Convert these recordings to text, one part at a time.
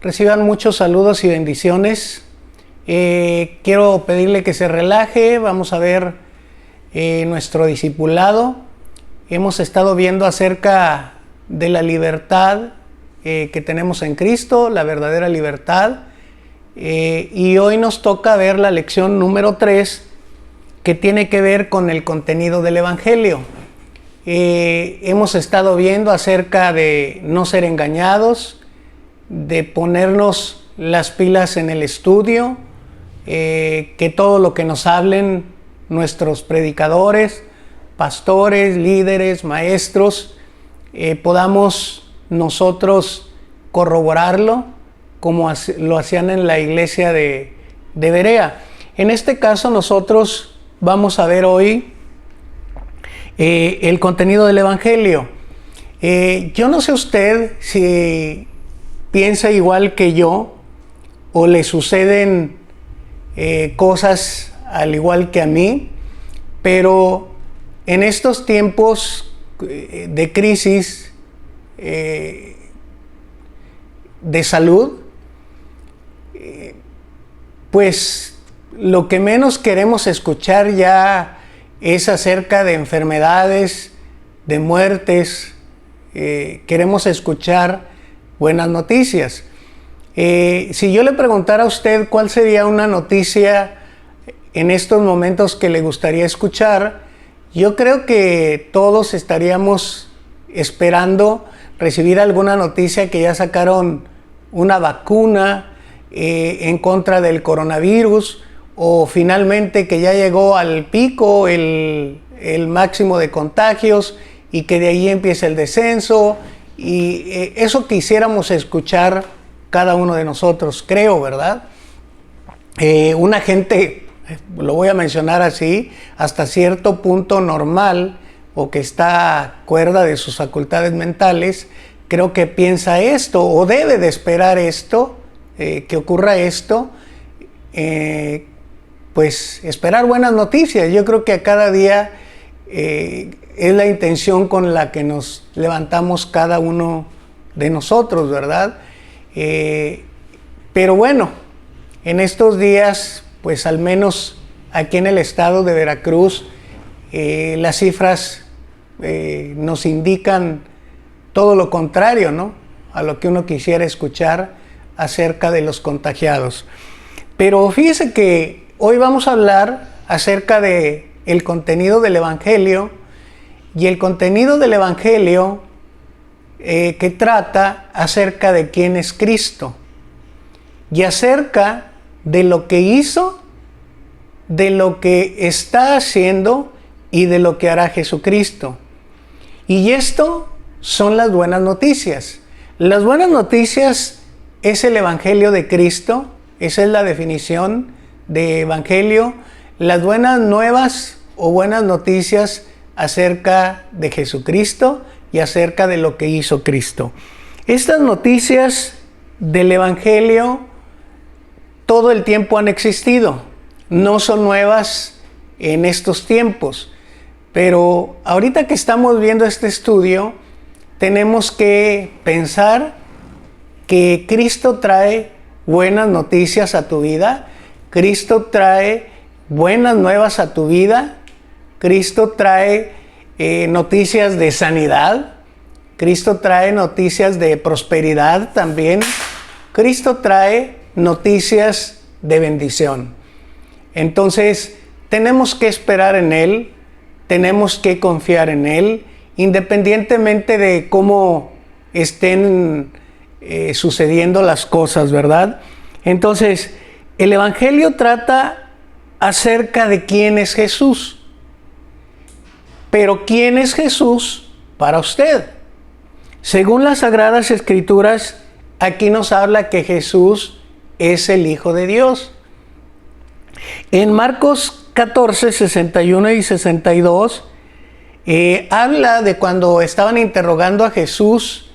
Reciban muchos saludos y bendiciones. Quiero pedirle que se relaje. Vamos a ver nuestro discipulado. Hemos estado viendo acerca de la libertad que tenemos en Cristo, la verdadera libertad. Y hoy nos toca ver la lección número 3, que tiene que ver con el contenido del Evangelio. Hemos estado viendo acerca de no ser engañados, de ponernos las pilas en el estudio, que todo lo que nos hablen nuestros predicadores, pastores, líderes, maestros, podamos nosotros corroborarlo como lo hacían en la iglesia de Berea. En este caso nosotros vamos a ver hoy el contenido del Evangelio. Yo no sé usted si piensa igual que yo o le suceden cosas al igual que a mí, pero en estos tiempos de crisis de salud, pues lo que menos queremos escuchar ya es acerca de enfermedades, de muertes. Queremos escuchar buenas noticias. Si yo le preguntara a usted cuál sería una noticia en estos momentos que le gustaría escuchar, yo creo que todos estaríamos esperando recibir alguna noticia que ya sacaron una vacuna en contra del coronavirus, o finalmente que ya llegó al pico el máximo de contagios y que de ahí empieza el descenso, y eso quisiéramos escuchar cada uno de nosotros, creo, ¿verdad? Una gente, lo voy a mencionar así, hasta cierto punto normal, o que está cuerda de sus facultades mentales, creo que piensa esto, o debe de esperar esto, que ocurra esto, pues esperar buenas noticias. Yo creo que a cada día es la intención con la que nos levantamos cada uno de nosotros, ¿verdad? Pero bueno, en estos días, pues al menos aquí en el estado de Veracruz, las cifras nos indican todo lo contrario, ¿no?, a lo que uno quisiera escuchar acerca de los contagiados. Pero fíjese que hoy vamos a hablar acerca de el contenido del Evangelio, y el contenido del Evangelio que trata acerca de quién es Cristo y acerca de lo que hizo, de lo que está haciendo y de lo que hará Jesucristo. Y esto son las buenas noticias. Las buenas noticias es el Evangelio de Cristo. Esa es la definición de Evangelio. Las buenas nuevas o buenas noticias acerca de Jesucristo y acerca de lo que hizo Cristo. Estas noticias del Evangelio todo el tiempo han existido. No son nuevas en estos tiempos. Pero ahorita que estamos viendo este estudio, tenemos que pensar que Cristo trae buenas noticias a tu vida. Cristo trae buenas nuevas a tu vida. Cristo trae noticias de sanidad. Cristo trae noticias de prosperidad también. Cristo trae noticias de bendición. Entonces, tenemos que esperar en Él. Tenemos que confiar en Él, independientemente de cómo estén sucediendo las cosas, ¿verdad? Entonces, el Evangelio trata acerca de quién es Jesús. Pero ¿quién es Jesús para usted? Según las Sagradas Escrituras, aquí nos habla que Jesús es el Hijo de Dios. En Marcos 14, 61 y 62, habla de cuando estaban interrogando a Jesús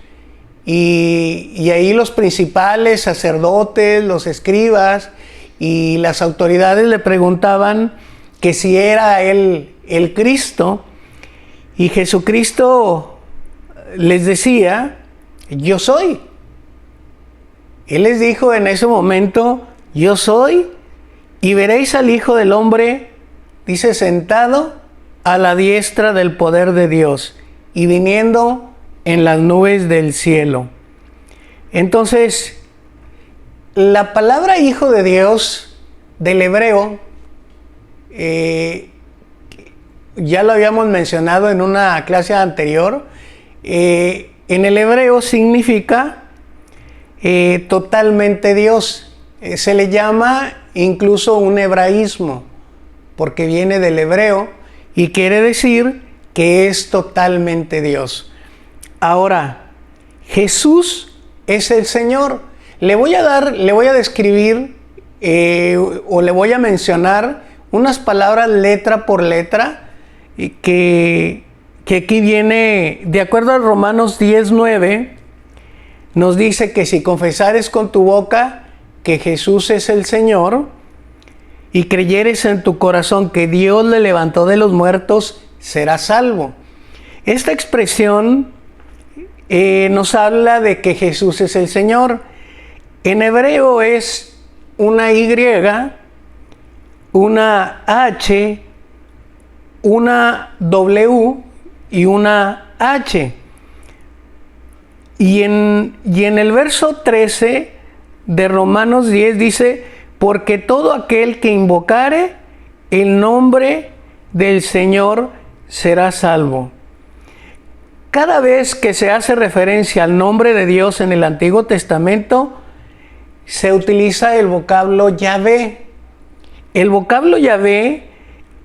y ahí los principales sacerdotes, los escribas y las autoridades le preguntaban que si era él el Cristo, y Jesucristo les decía: yo soy. Él les dijo en ese momento, yo soy, y veréis al Hijo del Hombre, dice, sentado a la diestra del poder de Dios y viniendo en las nubes del cielo. Entonces, la palabra Hijo de Dios del hebreo, ya lo habíamos mencionado en una clase anterior, en el hebreo significa totalmente Dios. Se le llama incluso un hebraísmo, porque viene del hebreo y quiere decir que es totalmente Dios. Ahora, Jesús es el Señor. Le voy a describir o le voy a mencionar unas palabras letra por letra que aquí viene, de acuerdo a Romanos 10:9, nos dice que si confesares con tu boca que Jesús es el Señor y creyeres en tu corazón que Dios le levantó de los muertos, serás salvo. Esta expresión nos habla de que Jesús es el Señor. En hebreo es una Y, una H, una W y una H. Y en el verso 13 de Romanos 10 dice, porque todo aquel que invocare el nombre del Señor será salvo. Cada vez que se hace referencia al nombre de Dios en el Antiguo Testamento, se utiliza el vocablo Yahvé. El vocablo Yahvé,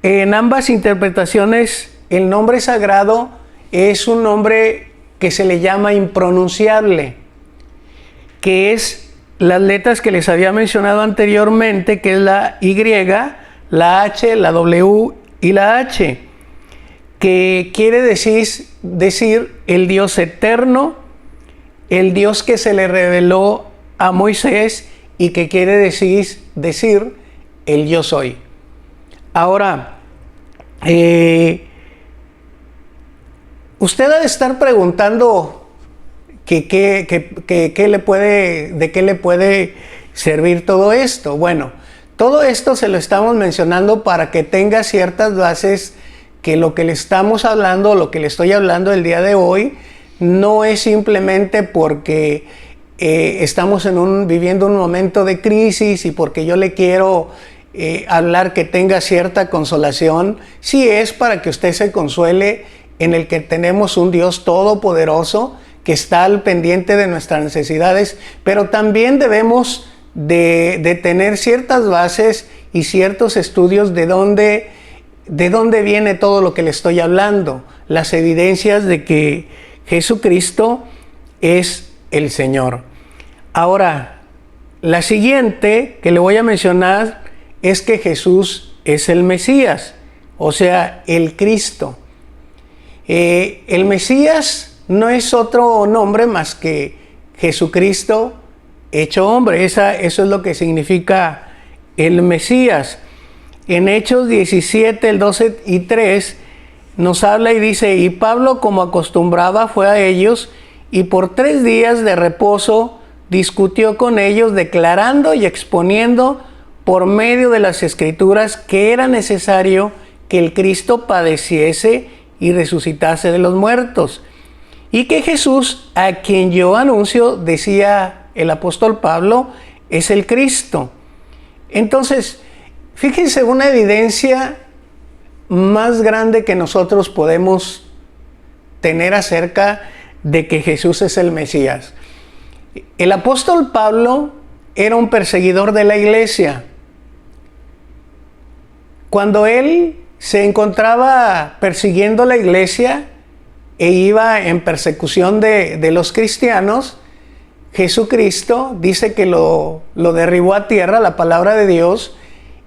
en ambas interpretaciones, el nombre sagrado es un nombre que se le llama impronunciable, que es las letras que les había mencionado anteriormente, que es la Y, la H, la W y la H, que quiere decir el Dios eterno, el Dios que se le reveló a Moisés y que quiere decir el yo soy. Ahora, usted ha de estar preguntando de qué le puede servir todo esto. Bueno, todo esto se lo estamos mencionando para que tenga ciertas bases, que lo que le estamos hablando, lo que le estoy hablando el día de hoy, no es simplemente porque estamos viviendo un momento de crisis y porque yo le quiero hablar que tenga cierta consolación. Sí es para que usted se consuele en el que tenemos un Dios todopoderoso que está al pendiente de nuestras necesidades, pero también debemos de tener ciertas bases y ciertos estudios de dónde viene todo lo que le estoy hablando, las evidencias de que Jesucristo es el Señor. Ahora, la siguiente que le voy a mencionar es que Jesús es el Mesías, o sea, el Cristo. El Mesías no es otro nombre más que Jesucristo hecho hombre. Eso es lo que significa el Mesías. En Hechos 17, el 12 y 3 nos habla y dice, y Pablo, como acostumbraba, fue a ellos y por 3 días de reposo discutió con ellos, declarando y exponiendo por medio de las Escrituras que era necesario que el Cristo padeciese y resucitase de los muertos, y que Jesús, a quien yo anuncio, decía el apóstol Pablo, es el Cristo. Entonces, fíjense una evidencia más grande que nosotros podemos tener acerca de que Jesús es el Mesías. El apóstol Pablo era un perseguidor de la iglesia. Cuando él se encontraba persiguiendo la iglesia e iba en persecución de los cristianos, Jesucristo dice que lo derribó a tierra, la palabra de Dios,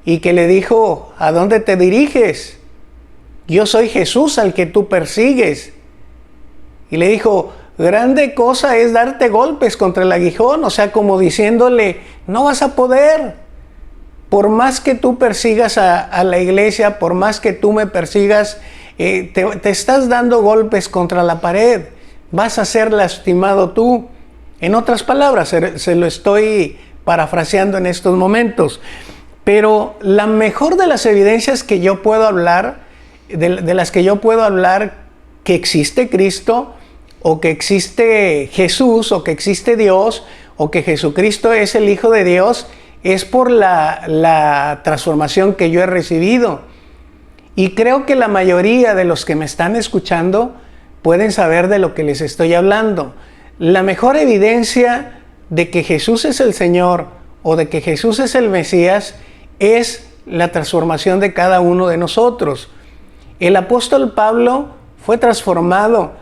y que le dijo, ¿a dónde te diriges? Yo soy Jesús al que tú persigues. Y le dijo, grande cosa es darte golpes contra el aguijón, o sea, como diciéndole, no vas a poder. Por más que tú persigas a la iglesia, por más que tú me persigas, te estás dando golpes contra la pared, vas a ser lastimado tú. En otras palabras, se lo estoy parafraseando en estos momentos. Pero la mejor de las evidencias que yo puedo hablar, de las que yo puedo hablar que existe Cristo, o que existe Jesús, o que existe Dios, o que Jesucristo es el Hijo de Dios, es por la transformación que yo he recibido. Y creo que la mayoría de los que me están escuchando pueden saber de lo que les estoy hablando. La mejor evidencia de que Jesús es el Señor o de que Jesús es el Mesías es la transformación de cada uno de nosotros. El apóstol Pablo fue transformado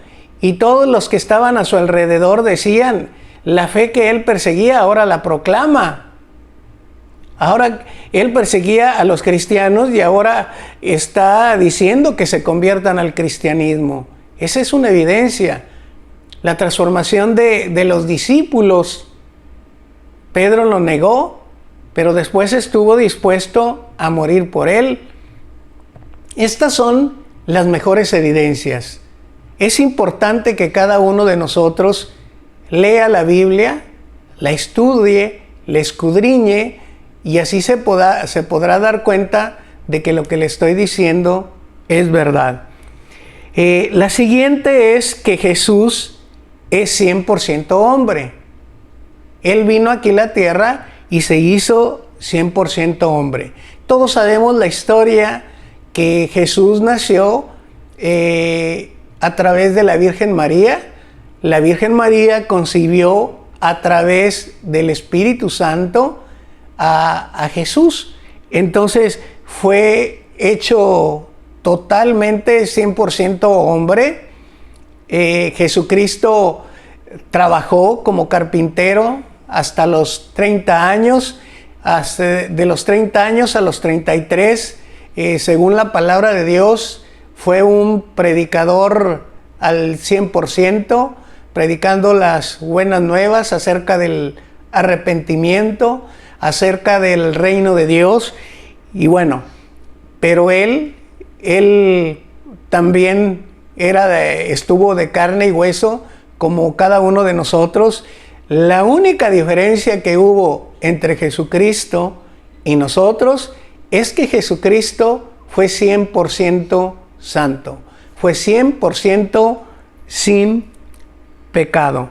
y todos los que estaban a su alrededor decían, la fe que él perseguía ahora la proclama. Ahora él perseguía a los cristianos y ahora está diciendo que se conviertan al cristianismo. Esa es una evidencia. La transformación de los discípulos. Pedro lo negó, pero después estuvo dispuesto a morir por él. Estas son las mejores evidencias. Es importante que cada uno de nosotros lea la Biblia, la estudie, la escudriñe, y así se podrá dar cuenta de que lo que le estoy diciendo es verdad. La siguiente es que Jesús es 100% hombre. Él vino aquí a la tierra y se hizo 100% hombre. Todos sabemos la historia que Jesús nació a través de la Virgen María. La Virgen María concibió a través del Espíritu Santo a Jesús. Entonces fue hecho totalmente 100% hombre. Jesucristo trabajó como carpintero hasta los 30 años, de los 30 años a los 33, según la palabra de Dios, fue un predicador al 100%, predicando las buenas nuevas acerca del arrepentimiento, acerca del reino de Dios. Y bueno, pero él también estuvo de carne y hueso como cada uno de nosotros. La única diferencia que hubo entre Jesucristo y nosotros es que Jesucristo fue 100% santo, fue 100% sin pecado.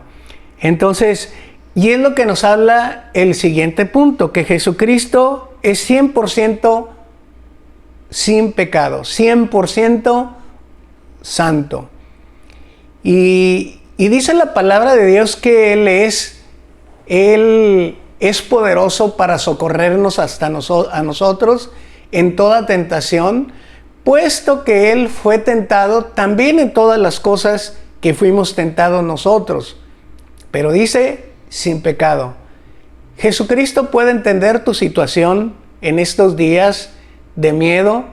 Entonces, y es lo que nos habla el siguiente punto, que Jesucristo es 100% sin pecado, 100% santo. Y dice la palabra de Dios que Él es poderoso para socorrernos hasta a nosotros en toda tentación, puesto que Él fue tentado también en todas las cosas que fuimos tentados nosotros. Pero dice, sin pecado. Jesucristo puede entender tu situación en estos días de miedo,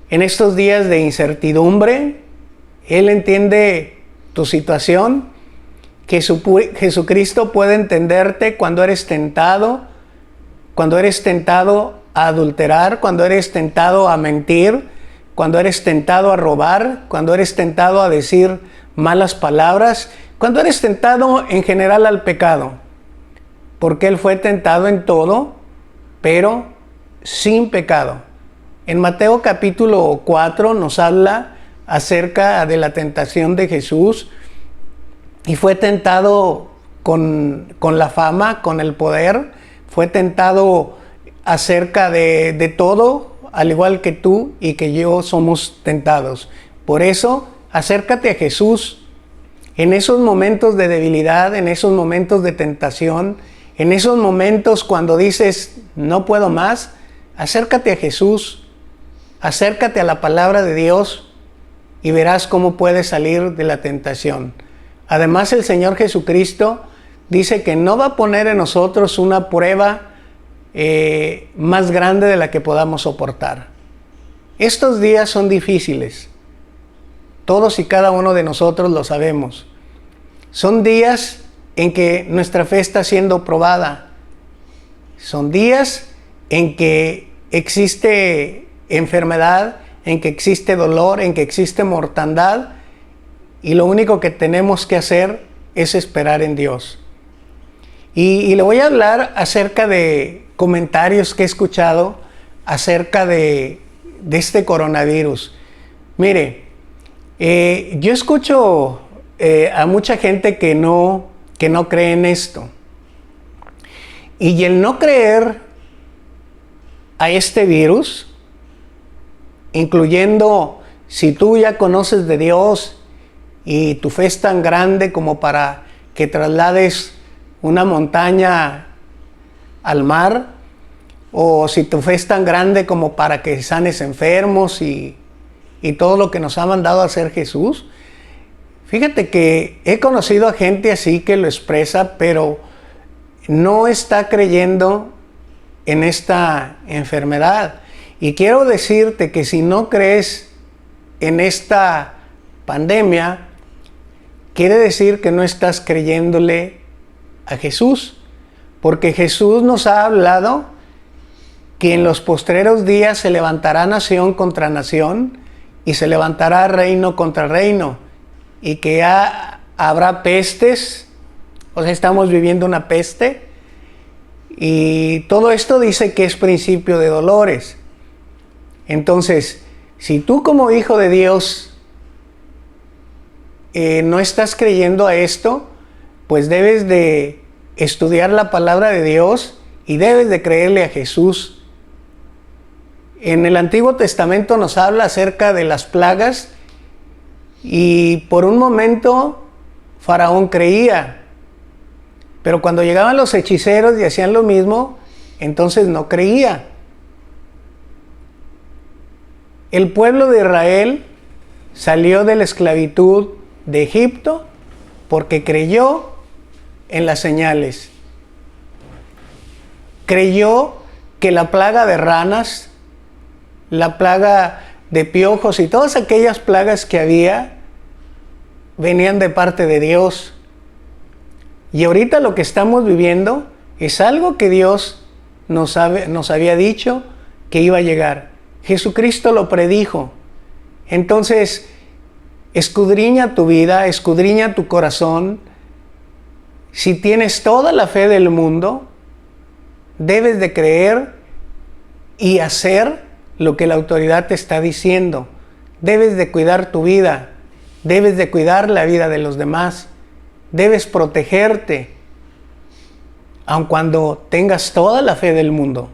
en estos días de incertidumbre. Él entiende tu situación. Jesucristo puede entenderte cuando eres tentado a adulterar, cuando eres tentado a mentir, cuando eres tentado a robar, cuando eres tentado a decir malas palabras, cuando eres tentado en general al pecado. Porque Él fue tentado en todo, pero sin pecado. En Mateo capítulo 4 nos habla acerca de la tentación de Jesús, y fue tentado con la fama, con el poder, fue tentado acerca de todo, al igual que tú y que yo somos tentados. Por eso, acércate a Jesús en esos momentos de debilidad, en esos momentos de tentación, en esos momentos cuando dices, no puedo más. Acércate a Jesús, acércate a la palabra de Dios y verás cómo puedes salir de la tentación. Además, el Señor Jesucristo dice que no va a poner en nosotros una prueba más grande de la que podamos soportar. Estos días son difíciles. Todos y cada uno de nosotros lo sabemos. Son días en que nuestra fe está siendo probada. Son días en que existe enfermedad, en que existe dolor, en que existe mortandad. Y lo único que tenemos que hacer es esperar en Dios. Y le voy a hablar acerca de comentarios que he escuchado acerca de este coronavirus. Mire, yo escucho a mucha gente que no cree en esto. Y el no creer a este virus, incluyendo si tú ya conoces de Dios y tu fe es tan grande como para que traslades una montaña al mar, o si tu fe es tan grande como para que sanes enfermos y todo lo que nos ha mandado a hacer Jesús. Fíjate que he conocido a gente así que lo expresa, pero no está creyendo en esta enfermedad. Y quiero decirte que si no crees en esta pandemia, quiere decir que no estás creyéndole a Jesús, porque Jesús nos ha hablado que en los postreros días se levantará nación contra nación y se levantará reino contra reino, y que habrá pestes, o sea, estamos viviendo una peste, y todo esto dice que es principio de dolores. Entonces, si tú como hijo de Dios no estás creyendo a esto, pues debes de estudiar la palabra de Dios y debes de creerle a Jesús. En el Antiguo Testamento nos habla acerca de las plagas y por un momento Faraón creía, pero cuando llegaban los hechiceros y hacían lo mismo, entonces no creía. El pueblo de Israel salió de la esclavitud de Egipto porque creyó en las señales. Creyó que la plaga de ranas, la plaga de piojos y todas aquellas plagas que había venían de parte de Dios. Y ahorita lo que estamos viviendo es algo que Dios nos había dicho que iba a llegar. Jesucristo lo predijo. Entonces, escudriña tu vida, escudriña tu corazón. Si tienes toda la fe del mundo, debes de creer y hacer lo que la autoridad te está diciendo. Debes de cuidar tu vida, debes de cuidar la vida de los demás, debes protegerte, aun cuando tengas toda la fe del mundo.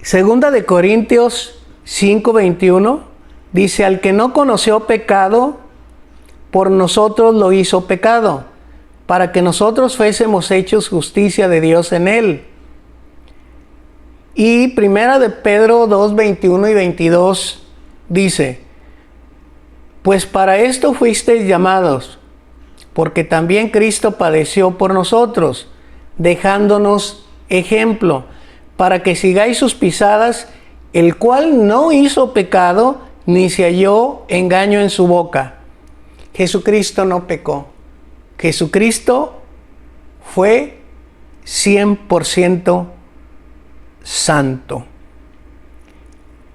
Segunda de Corintios 5:21 dice: al que no conoció pecado, por nosotros lo hizo pecado, para que nosotros fuésemos hechos justicia de Dios en él. Y primera de Pedro 2:21 y 22 dice: pues para esto fuisteis llamados, porque también Cristo padeció por nosotros, dejándonos ejemplo, para que sigáis sus pisadas, el cual no hizo pecado, ni se halló engaño en su boca. Jesucristo no pecó. Jesucristo fue 100% santo.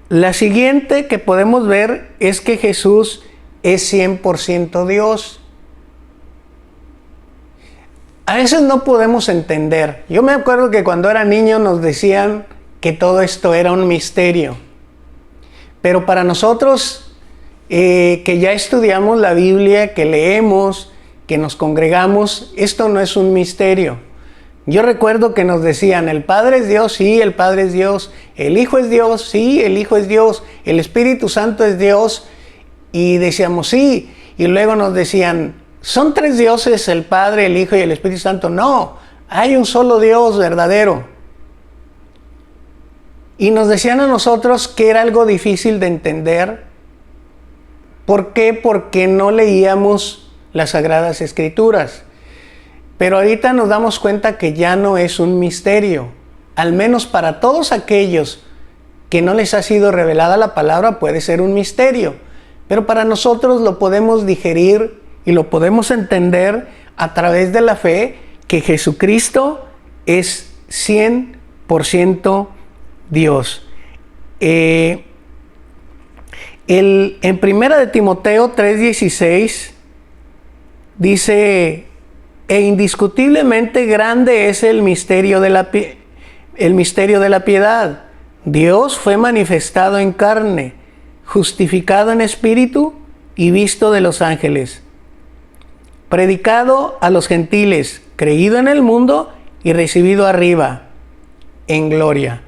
La siguiente que podemos ver es que Jesús es 100% Dios. A veces no podemos entender. Yo me acuerdo que cuando era niño nos decían que todo esto era un misterio. Pero para nosotros que ya estudiamos la Biblia, que leemos, que nos congregamos, esto no es un misterio. Yo recuerdo que nos decían: el Padre es Dios, sí, el Padre es Dios. El Hijo es Dios, sí, el Hijo es Dios. El Espíritu Santo es Dios. Y decíamos sí. Y luego nos decían: ¿son tres dioses, el Padre, el Hijo y el Espíritu Santo? No, hay un solo Dios verdadero. Y nos decían a nosotros que era algo difícil de entender. ¿Por qué? Porque no leíamos las Sagradas Escrituras. Pero ahorita nos damos cuenta que ya no es un misterio. Al menos para todos aquellos que no les ha sido revelada la palabra puede ser un misterio. Pero para nosotros lo podemos digerir y lo podemos entender a través de la fe, que Jesucristo es 100% Dios. En primera de Timoteo 3:16 Dice, e indiscutiblemente grande es el misterio de la piedad. Dios fue manifestado en carne, justificado en espíritu y visto de los ángeles, predicado a los gentiles, creído en el mundo y recibido arriba en gloria.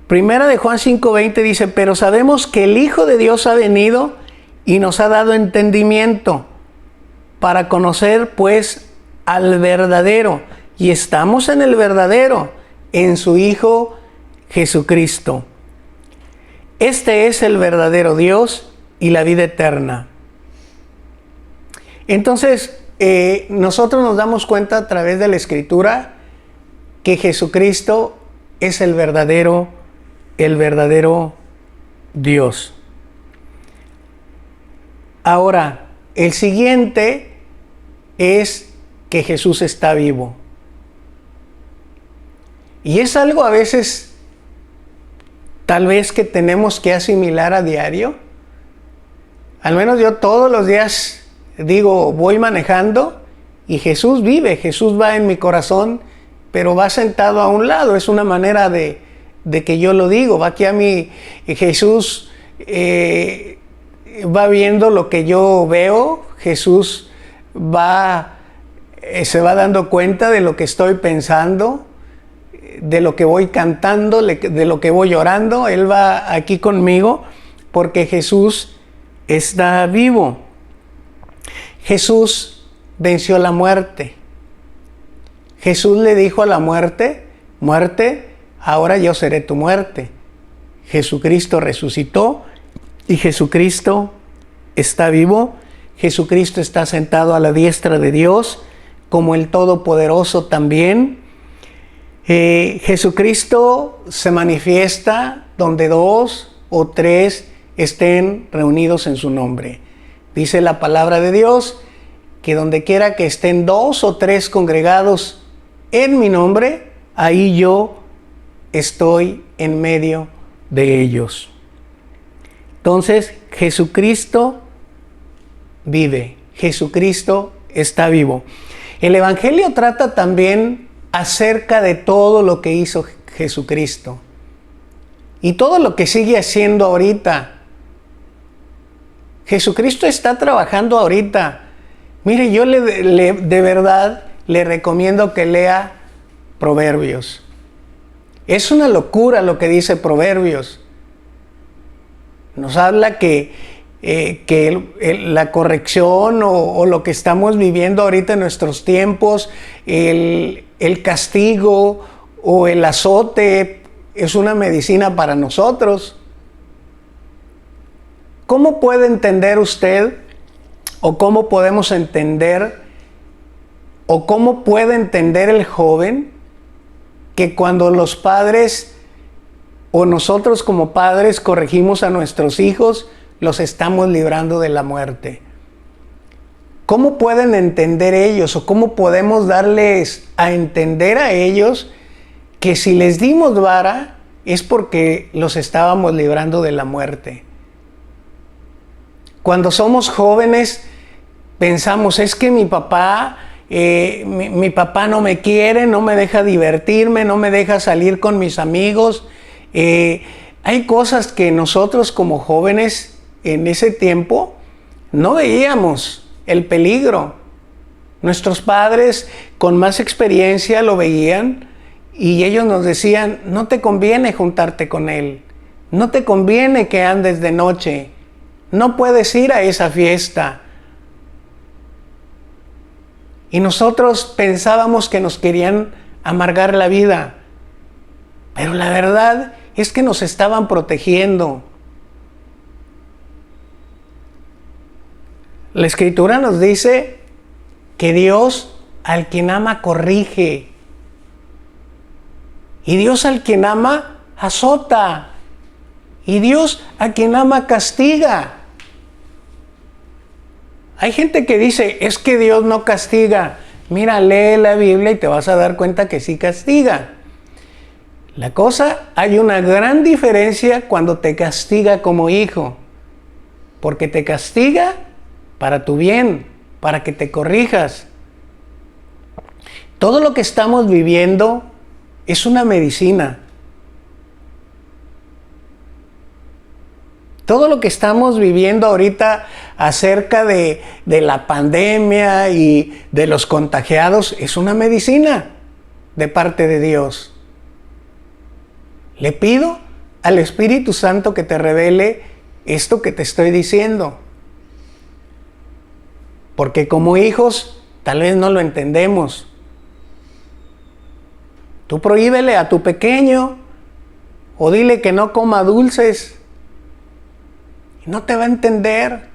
Primera de Juan 5:20 dice, pero sabemos que el Hijo de Dios ha venido y nos ha dado entendimiento para conocer pues al verdadero, y estamos en el verdadero, en su Hijo Jesucristo. Este es el verdadero Dios y la vida eterna. Entonces, nosotros nos damos cuenta a través de la Escritura que Jesucristo es el verdadero Dios. Ahora, el siguiente es que Jesús está vivo. Y es algo a veces, tal vez, que tenemos que asimilar a diario. Al menos yo todos los días digo, voy manejando y Jesús vive, Jesús va en mi corazón, pero va sentado a un lado. Es una manera de que yo lo digo. Va aquí a mí, Jesús va viendo lo que yo veo. Jesús se va dando cuenta de lo que estoy pensando, de lo que voy cantando, de lo que voy orando. Él va aquí conmigo porque Jesús está vivo. Jesús venció la muerte. Jesús le dijo a la muerte, muerte, ahora yo seré tu muerte. Jesucristo resucitó y Jesucristo está vivo. Jesucristo está sentado a la diestra de Dios como el Todopoderoso también. Jesucristo se manifiesta donde 2 o 3 estén reunidos en su nombre. Dice la palabra de Dios que donde quiera que estén 2 o 3 congregados en mi nombre, ahí yo estoy en medio de ellos. Entonces, Jesucristo vive, Jesucristo está vivo. El Evangelio trata también acerca de todo lo que hizo Jesucristo y todo lo que sigue haciendo ahorita. Jesucristo está trabajando ahorita. Mire, yo de verdad le recomiendo que lea Proverbios. Es una locura lo que dice Proverbios. Nos habla que la corrección o lo que estamos viviendo ahorita en nuestros tiempos, el castigo o el azote es una medicina para nosotros. ¿Cómo puede entender usted o cómo podemos entender o cómo puede entender el joven que cuando los padres o nosotros como padres corregimos a nuestros hijos, los estamos librando de la muerte? ¿Cómo pueden entender ellos o cómo podemos darles a entender a ellos que si les dimos vara es porque los estábamos librando de la muerte? Cuando somos jóvenes pensamos, es que mi papá no me quiere, no me deja divertirme, no me deja salir con mis amigos. Hay cosas que nosotros como jóvenes en ese tiempo no veíamos el peligro. Nuestros padres con más experiencia lo veían y ellos nos decían, no te conviene juntarte con él, no te conviene que andes de noche, no puedes ir a esa fiesta. Y nosotros pensábamos que nos querían amargar la vida, pero la verdad es que nos estaban protegiendo. La Escritura nos dice que Dios al quien ama corrige y Dios al quien ama azota y Dios a quien ama castiga. Hay gente que dice, es que Dios no castiga. Mira, lee la Biblia y te vas a dar cuenta que sí castiga. Hay una gran diferencia cuando te castiga como hijo, porque te castiga para tu bien, para que te corrijas. Todo lo que estamos viviendo es una medicina. Todo lo que estamos viviendo ahorita acerca de la pandemia y de los contagiados es una medicina de parte de Dios. Le pido al Espíritu Santo que te revele esto que te estoy diciendo. Porque como hijos tal vez no lo entendemos. Tú prohíbele a tu pequeño o dile que no coma dulces. Y no te va a entender.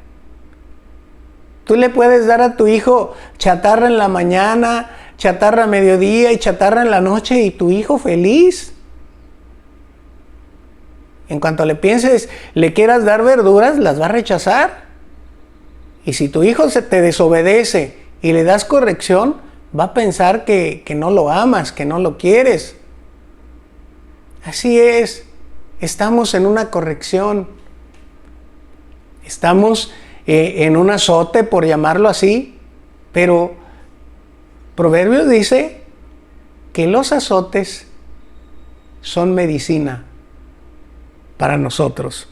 Tú le puedes dar a tu hijo chatarra en la mañana, chatarra a mediodía y chatarra en la noche y tu hijo feliz. En cuanto le pienses, le quieras dar verduras, las va a rechazar. Y si tu hijo se te desobedece y le das corrección, va a pensar que no lo amas, que no lo quieres. Así es, estamos en una corrección. Estamos en un azote, por llamarlo así, pero Proverbios dice que los azotes son medicina para nosotros.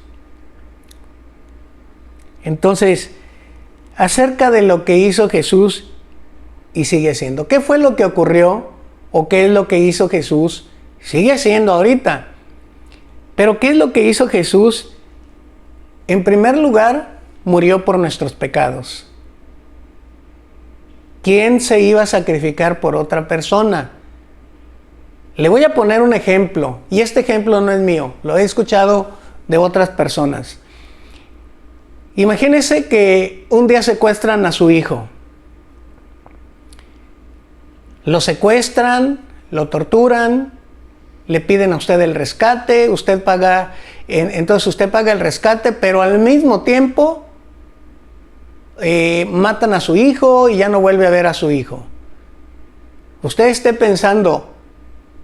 Entonces, acerca de lo que hizo Jesús y sigue haciendo. ¿Qué fue lo que ocurrió o qué es lo que hizo Jesús? Sigue haciendo ahorita. Pero ¿qué es lo que hizo Jesús? En primer lugar, murió por nuestros pecados. ¿Quién se iba a sacrificar por otra persona? Le voy a poner un ejemplo, y este ejemplo no es mío, lo he escuchado de otras personas. Imagínese que un día secuestran a su hijo. Lo secuestran, lo torturan, le piden a usted el rescate, usted paga, entonces usted paga el rescate, pero al mismo tiempo matan a su hijo y ya no vuelve a ver a su hijo. Usted esté pensando,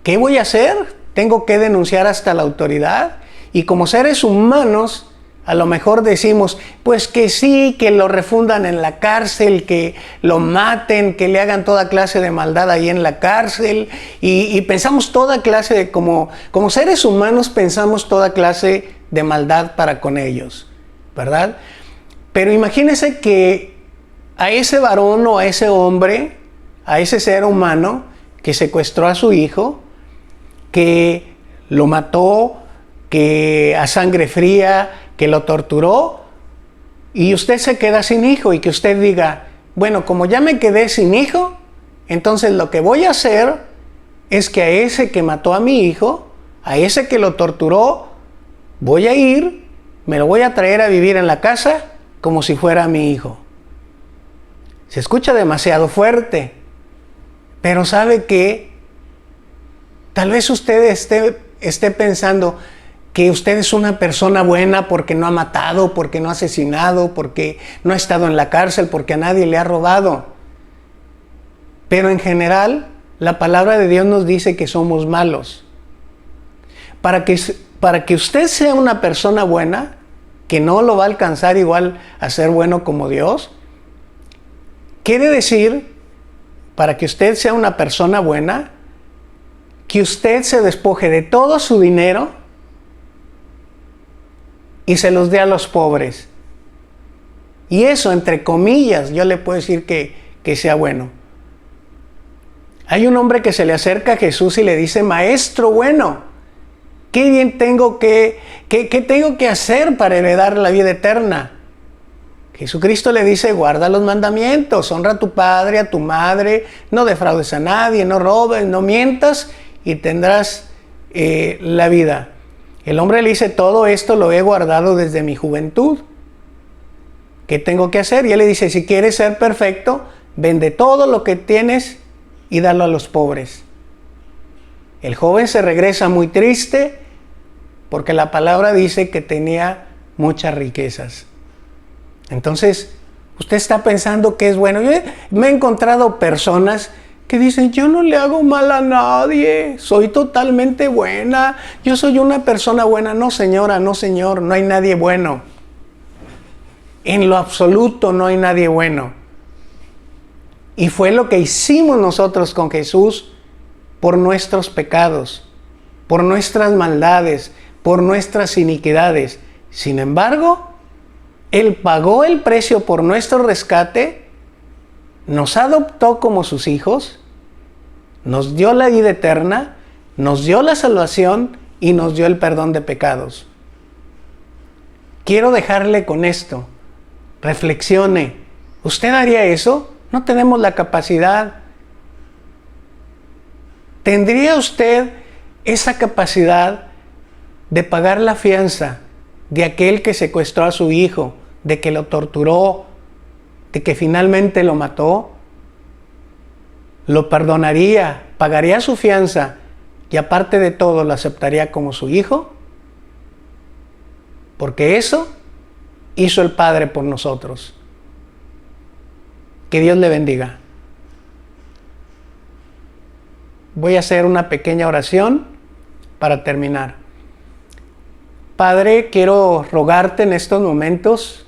¿qué voy a hacer? ¿Tengo que denunciar hasta la autoridad? Y como seres humanos, a lo mejor decimos, pues que sí, que lo refundan en la cárcel, que lo maten, que le hagan toda clase de maldad ahí en la cárcel. Y pensamos toda clase de, como seres humanos pensamos toda clase de maldad para con ellos, ¿verdad? Pero imagínese que a ese varón o a ese hombre, a ese ser humano que secuestró a su hijo, que lo mató, que a sangre fría, que lo torturó, y usted se queda sin hijo, y que usted diga, bueno, como ya me quedé sin hijo, entonces lo que voy a hacer es que a ese que mató a mi hijo, a ese que lo torturó, voy a ir, me lo voy a traer a vivir en la casa como si fuera mi hijo. Se escucha demasiado fuerte, pero sabe que tal vez usted esté pensando que usted es una persona buena porque no ha matado, porque no ha asesinado, porque no ha estado en la cárcel, porque a nadie le ha robado. Pero en general, la palabra de Dios nos dice que somos malos. Para que usted sea una persona buena, que no lo va a alcanzar igual a ser bueno como Dios, quiere decir, para que usted sea una persona buena, que usted se despoje de todo su dinero y se los dé a los pobres. Y eso, entre comillas, yo le puedo decir que sea bueno. Hay un hombre que se le acerca a Jesús y le dice, Maestro bueno, ¿qué bien tengo qué tengo que hacer para heredar la vida eterna? Jesucristo le dice, guarda los mandamientos, honra a tu padre, a tu madre, no defraudes a nadie, no robes, no mientas y tendrás la vida. El hombre le dice, todo esto lo he guardado desde mi juventud. ¿Qué tengo que hacer? Y él le dice, si quieres ser perfecto, vende todo lo que tienes y dalo a los pobres. El joven se regresa muy triste porque la palabra dice que tenía muchas riquezas. Entonces, usted está pensando que es bueno. Yo me he encontrado personas que dicen, yo no le hago mal a nadie, soy totalmente buena, yo soy una persona buena. No señora, no señor, no hay nadie bueno. En lo absoluto no hay nadie bueno. Y fue lo que hicimos nosotros con Jesús por nuestros pecados, por nuestras maldades, por nuestras iniquidades. Sin embargo, Él pagó el precio por nuestro rescate, nos adoptó como sus hijos, nos dio la vida eterna, nos dio la salvación y nos dio el perdón de pecados. Quiero dejarle con esto. Reflexione. ¿Usted haría eso? No tenemos la capacidad. ¿Tendría usted esa capacidad de pagar la fianza de aquel que secuestró a su hijo, de que lo torturó, de que finalmente lo mató? ¿Lo perdonaría? ¿Pagaría su fianza? Y aparte de todo, ¿lo aceptaría como su hijo? Porque eso hizo el Padre por nosotros. Que Dios le bendiga. Voy a hacer una pequeña oración para terminar. Padre, quiero rogarte en estos momentos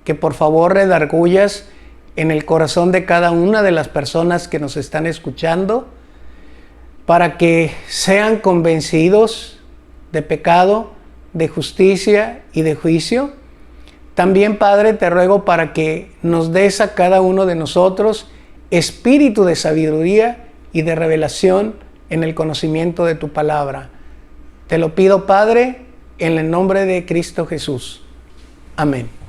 que por favor redargullas en el corazón de cada una de las personas que nos están escuchando, para que sean convencidos de pecado, de justicia y de juicio. También, Padre, te ruego para que nos des a cada uno de nosotros espíritu de sabiduría y de revelación en el conocimiento de tu palabra. Te lo pido, Padre, en el nombre de Cristo Jesús. Amén.